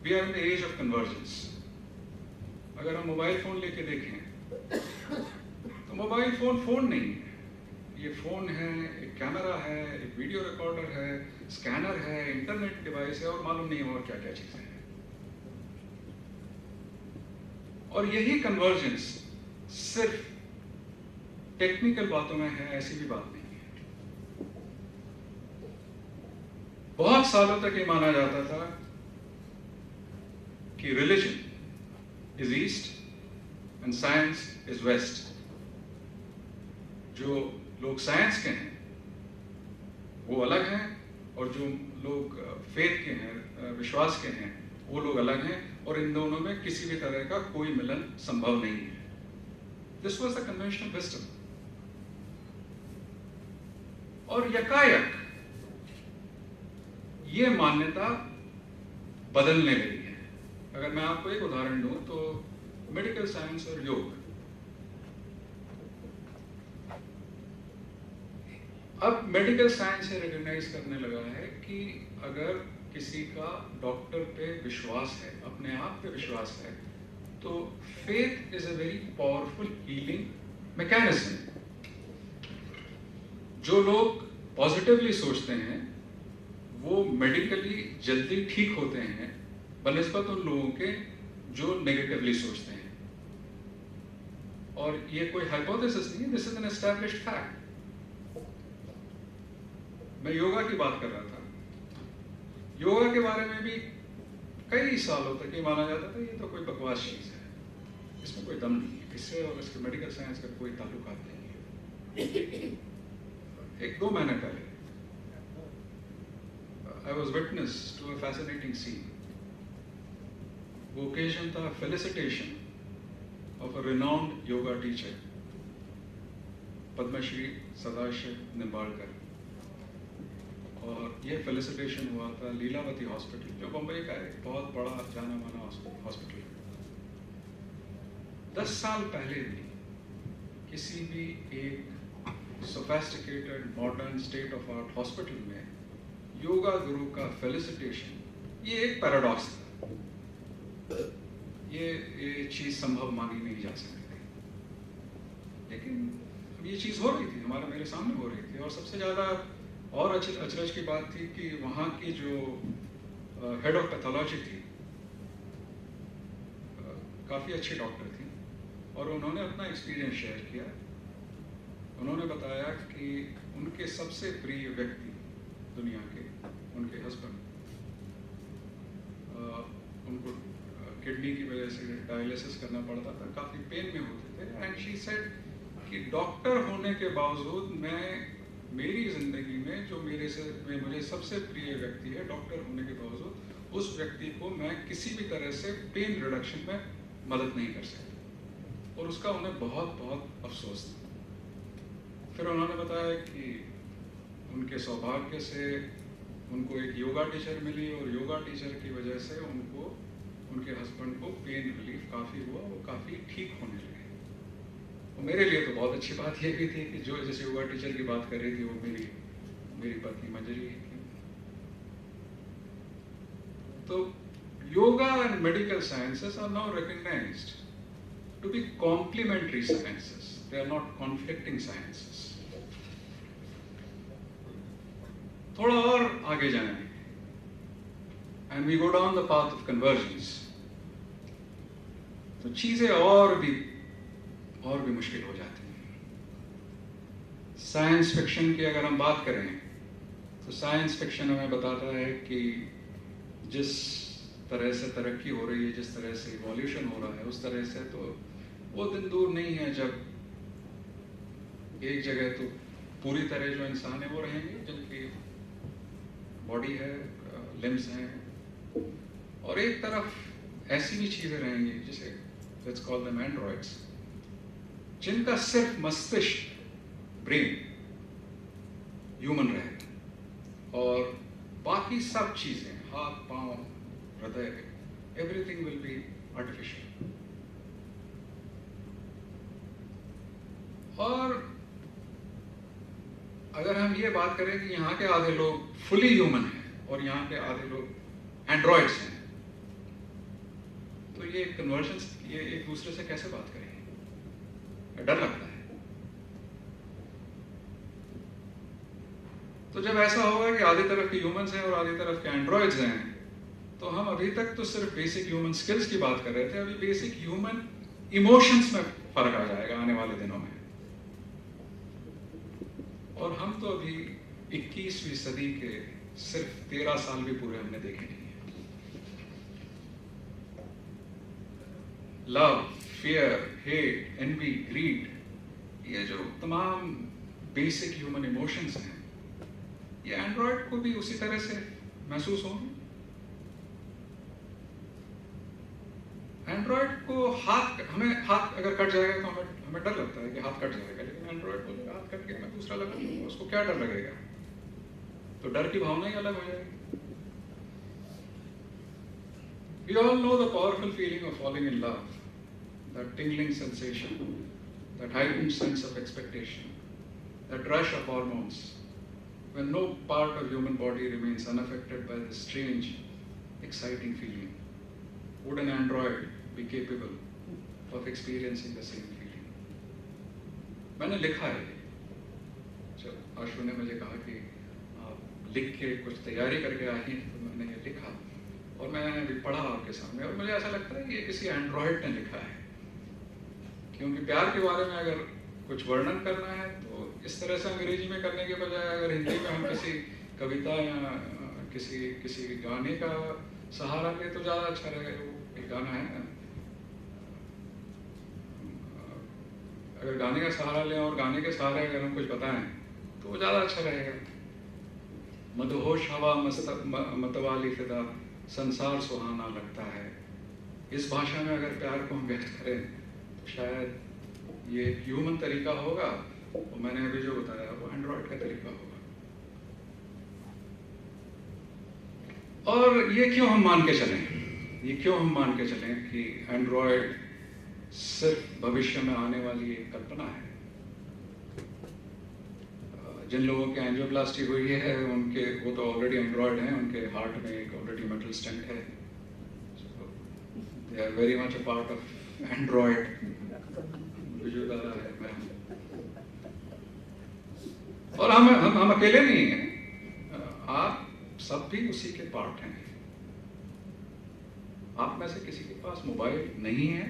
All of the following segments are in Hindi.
We are in the age of convergence. अगर हम मोबाइल फ़ोन लेके देखें तो मोबाइल फ़ोन नहीं है, ये फ़ोन है, एक कैमरा है, एक वीडियो रिकॉर्डर है, स्कैनर है, इंटरनेट डिवाइस है और मालूम नहीं और क्या क्या चीज़ें हैं। और यही कन्वर्जेंस सिर्फ टेक्निकल बातों में है, ऐसी भी बात नहीं है। बहुत सालों तक ये माना जाता था कि religion is east and science is west. जो लोग साइंस के हैं वो अलग हैं और जो लोग फेथ के हैं, विश्वास के हैं, वो लोग अलग हैं और इन दोनों में किसी भी तरह का कोई मिलन संभव नहीं है। This was the conventional wisdom. और यकायक ये मान्यता बदलने लगी है। अगर मैं आपको एक उदाहरण दूं तो मेडिकल साइंस और योग, अब मेडिकल साइंस से रिकॉग्नाइज करने लगा है कि अगर किसी का डॉक्टर पे विश्वास है, अपने आप पे विश्वास है, तो faith is a very powerful healing mechanism. जो लोग पॉजिटिवली सोचते हैं वो मेडिकली जल्दी ठीक होते हैं बनिस्बत उन लोगों के जो नेगेटिवली सोचते हैं। और ये कोई हाइपोथेसिस नहीं है, this is an established fact. मैं योगा की बात कर रहा था। योगा के बारे में भी कई सालों तक ये माना जाता था ये तो कोई बकवास चीज है, इसमें कोई दम नहीं है, इससे और इसके मेडिकल साइंस का कोई ताल्लुकात नहीं है। एक 2 महीने पहले I was witness to a fascinating scene. वो occasion था felicitation of a renowned yoga teacher, Padmashri Sadashiv Nimbalkar. और ये फेलिसिटेशन हुआ था लीलावती हॉस्पिटल, जो बम्बई का एक बहुत बड़ा जाना माना हॉस्पिटल है। 10 साल पहले भी किसी भी एक sophisticated modern state of art hospital में योगा गुरु का फेलिसिटेशन ये एक पैराडॉक्स था। ये चीज संभव मानी नहीं जा सकती थी, लेकिन ये चीज हो रही थी, मेरे सामने हो रही थी। और सबसे ज्यादा और अचरज की बात थी कि वहाँ की जो हेड ऑफ पैथोलॉजी थी, काफ़ी अच्छी डॉक्टर थी और उन्होंने अपना एक्सपीरियंस शेयर किया। उन्होंने बताया कि उनके सबसे प्रिय व्यक्ति दुनिया के, उनके हस्बैंड, उनको किडनी की वजह से डायलिसिस करना पड़ता था, काफ़ी पेन में होते थे। एंड शी सेड कि डॉक्टर होने के बावजूद मेरी ज़िंदगी में जो मुझे सबसे प्रिय व्यक्ति है, डॉक्टर होने के बावजूद उस व्यक्ति को मैं किसी भी तरह से पेन रिडक्शन में मदद नहीं कर सकती और उसका उन्हें बहुत बहुत अफसोस था। फिर उन्होंने बताया कि उनके सौभाग्य से उनको एक योगा टीचर मिली और योगा टीचर की वजह से उनके हस्बैंड को पेन रिलीफ काफ़ी हुआ, वो काफ़ी ठीक होने लगे। और मेरे लिए तो बहुत अच्छी बात ये भी थी कि जो जिस योगा टीचर की बात कर रही थी वो मेरी पत्नी मंजरी थी। तो yoga and medical sciences are now recognised to be complementary sciences, they are not conflicting sciences. थोड़ा और आगे जाएंगे and we go down the path of convergence, तो चीजें और भी मुश्किल हो जाती हैं। साइंस फिक्शन की अगर हम बात करें तो साइंस फिक्शन हमें बताता है कि जिस तरह से तरक्की हो रही है, जिस तरह से इवोल्यूशन हो रहा है, उस तरह से तो वो दिन दूर नहीं है जब एक जगह तो पूरी तरह जो इंसान है वो रहेंगे, जिनकी बॉडी है, लिम्स हैं, और एक तरफ ऐसी भी चीजें रहेंगी जिसे लेट्स कॉल देम एंड्रॉइड्स, जिनका सिर्फ मस्तिष्क, ब्रेन ह्यूमन रहेगा और बाकी सब चीजें, हाथ पांव, हृदय, एवरीथिंग विल बी आर्टिफिशियल। और अगर हम ये बात करें कि यहाँ के आधे लोग फुली ह्यूमन हैं और यहाँ के आधे लोग एंड्रॉइड्स हैं, तो ये कन्वर्जेंस, ये एक दूसरे से कैसे बात करेंगे? डर लगता है। तो जब ऐसा होगा कि आधी तरफ के ह्यूमंस हैं और आधी तरफ के एंड्रॉइड्स हैं, तो हम अभी तक तो सिर्फ बेसिक ह्यूमन स्किल्स की बात कर रहे थे, अभी बेसिक ह्यूमन इमोशंस में फर्क आ जाएगा आने वाले दिनों में। और हम तो अभी 21वीं सदी के सिर्फ 13 साल भी पूरे हमने देखे नहीं है। Love, fear, hate, envy, greed, ये जो तमाम बेसिक ह्यूमन इमोशंस हैं, ये एंड्रॉयड को भी उसी तरह से महसूस होंगे। एंड्रॉयड को हमें हाथ अगर कट जाएगा तो हमें डर लगता है कि हाथ कट जाएगा, लेकिन एंड्रॉयड को हाथ कट गया मैं दूसरा लगा लूंगा, उसको क्या डर लगेगा? तो डर की भावना ही अलग हो जाएगी। We all know the powerful feeling of falling in love, that tingling sensation, that heightened sense of expectation, that rush of hormones, when no part of human body remains unaffected by this strange, exciting feeling. Would an android be capable of experiencing the same feeling? मैंने लिखा है, जब आशु ने मुझे कहा कि आप लिख के कुछ तैयारी करके आई हैं, तो मैंने ये लिखा और मैंने अभी पढ़ा आपके सामने, और मुझे ऐसा लगता है कि ये किसी एंड्रॉयड ने लिखा है। क्योंकि प्यार के बारे में अगर कुछ वर्णन करना है तो इस तरह से अंग्रेजी में करने के बजाय अगर हिंदी में हम किसी कविता या किसी गाने का सहारा ले तो ज़्यादा अच्छा रहेगा। वो एक गाना है ना, अगर गाने का सहारा लें और गाने के सहारे अगर हम कुछ बताएं तो वो ज़्यादा अच्छा रहेगा। मदहोश हवा मतवाली फिदा, संसार सुहाना लगता है। इस भाषा में अगर प्यार को हम व्यक्त करें तो शायद ये ह्यूमन तरीका होगा, और मैंने अभी जो बताया वो एंड्रॉयड का तरीका होगा। और ये क्यों हम मान के चलें कि एंड्रॉयड सिर्फ भविष्य में आने वाली एक कल्पना है। जिन लोगों की एंजियोप्लास्टी हुई है वो तो ऑलरेडी एंड्रॉयड हैं, उनके हार्ट में एक ऑलरेडी मेटल स्टेंट है। They are very much a part of android. और हम अकेले नहीं हैं, आप सब भी उसी के पार्ट हैं। आप में से किसी के पास मोबाइल नहीं है?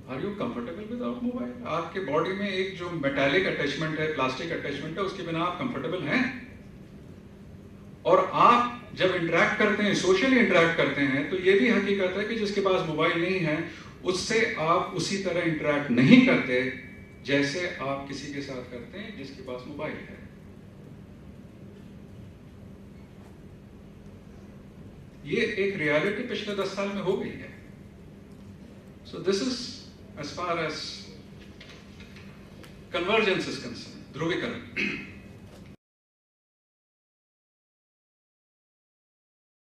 Are you comfortable without mobile? आपके बॉडी में एक जो मेटालिक अटैचमेंट है, प्लास्टिक अटैचमेंट है, उसके बिना आप कंफर्टेबल हैं? और आप जब इंटरेक्ट करते हैं, सोशली इंटरेक्ट करते हैं, तो ये भी हकीकत है कि जिसके पास मोबाइल नहीं है उससे आप उसी तरह इंटरेक्ट नहीं करते जैसे आप किसी के साथ करते हैं जिसके पास मोबाइल है। ये एक रियलिटी पिछले 10 साल में हो गई है। So this is as far as convergence is concerned, ध्रुवीकरण।